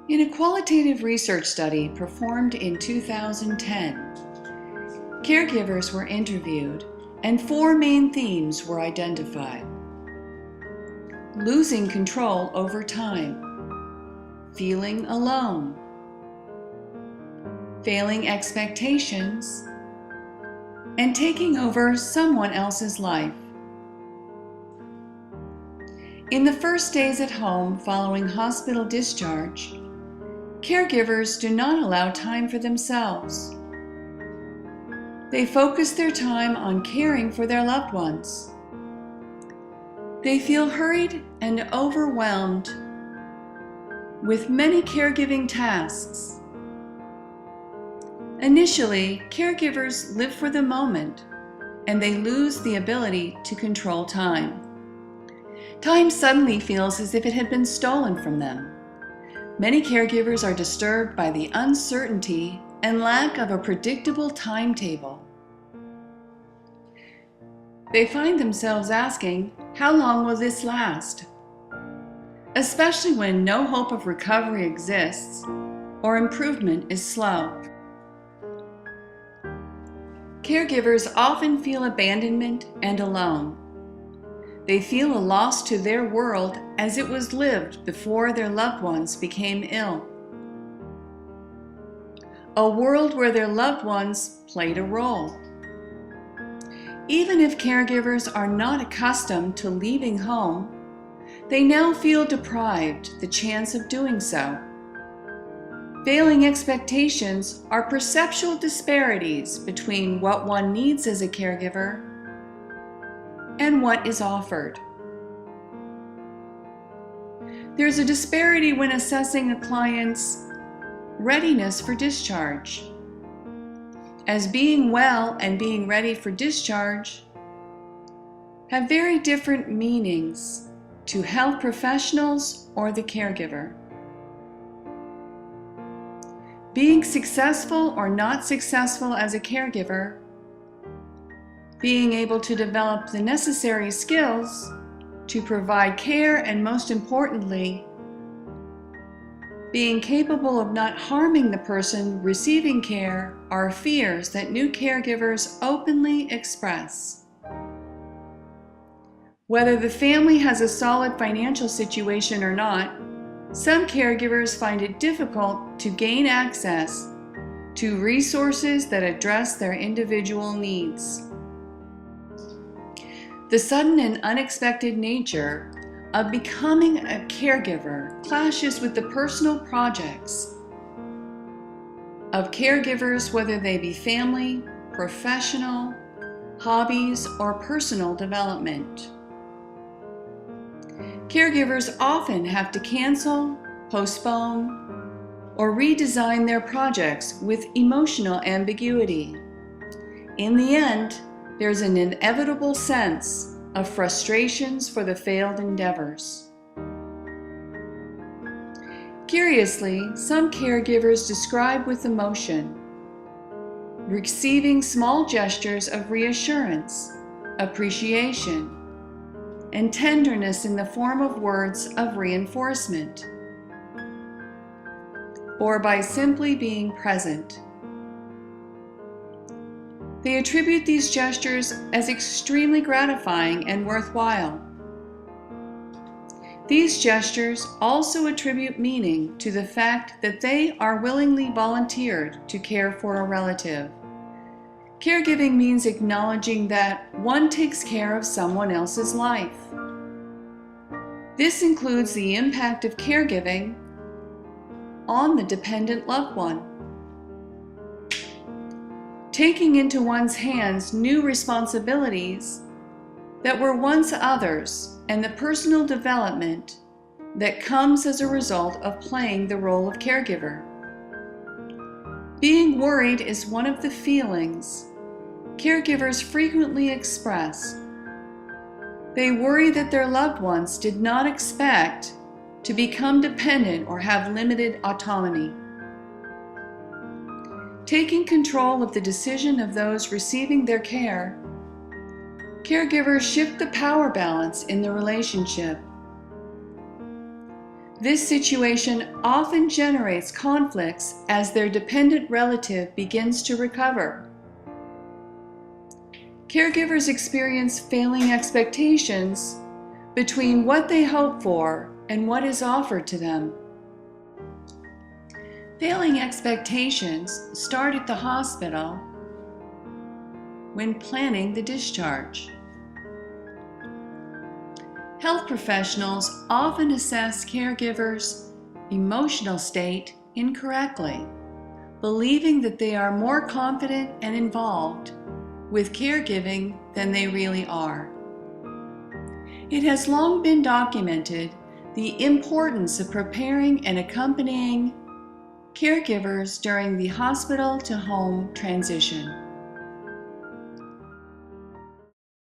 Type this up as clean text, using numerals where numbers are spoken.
In a qualitative research study performed in 2010, caregivers were interviewed and 4 main themes were identified: losing control over time, feeling alone, failing expectations, and taking over someone else's life. In the first days at home following hospital discharge, caregivers do not allow time for themselves. They focus their time on caring for their loved ones. They feel hurried and overwhelmed with many caregiving tasks. Initially, caregivers live for the moment, and they lose the ability to control time. Time suddenly feels as if it had been stolen from them. Many caregivers are disturbed by the uncertainty and lack of a predictable timetable. They find themselves asking, "How long will this last?" Especially when no hope of recovery exists or improvement is slow. Caregivers often feel abandonment and alone. They feel a loss to their world as it was lived before their loved ones became ill. A world where their loved ones played a role. Even if caregivers are not accustomed to leaving home, they now feel deprived the chance of doing so. Failing expectations are perceptual disparities between what one needs as a caregiver and what is offered. There's a disparity when assessing a client's readiness for discharge, as being well and being ready for discharge have very different meanings to health professionals or the caregiver. Being successful or not successful as a caregiver, being able to develop the necessary skills to provide care, and most importantly, being capable of not harming the person receiving care, are fears that new caregivers openly express. Whether the family has a solid financial situation or not, some caregivers find it difficult to gain access to resources that address their individual needs. The sudden and unexpected nature of becoming a caregiver clashes with the personal projects of caregivers, whether they be family, professional, hobbies, or personal development. Caregivers often have to cancel, postpone, or redesign their projects with emotional ambiguity. In the end, there's an inevitable sense of frustrations for the failed endeavors. Curiously, some caregivers describe with emotion receiving small gestures of reassurance, appreciation, and tenderness in the form of words of reinforcement, or by simply being present. They attribute these gestures as extremely gratifying and worthwhile. These gestures also attribute meaning to the fact that they are willingly volunteered to care for a relative. Caregiving means acknowledging that one takes care of someone else's life. This includes the impact of caregiving on the dependent loved one. Taking into one's hands new responsibilities that were once others, and the personal development that comes as a result of playing the role of caregiver. Being worried is one of the feelings caregivers frequently express. They worry that their loved ones did not expect to become dependent or have limited autonomy. Taking control of the decision of those receiving their care, caregivers shift the power balance in the relationship. This situation often generates conflicts as their dependent relative begins to recover. Caregivers experience failing expectations between what they hope for and what is offered to them. Failing expectations start at the hospital when planning the discharge. Health professionals often assess caregivers' emotional state incorrectly, believing that they are more confident and involved with caregiving than they really are. It has long been documented the importance of preparing and accompanying caregivers during the hospital-to-home transition.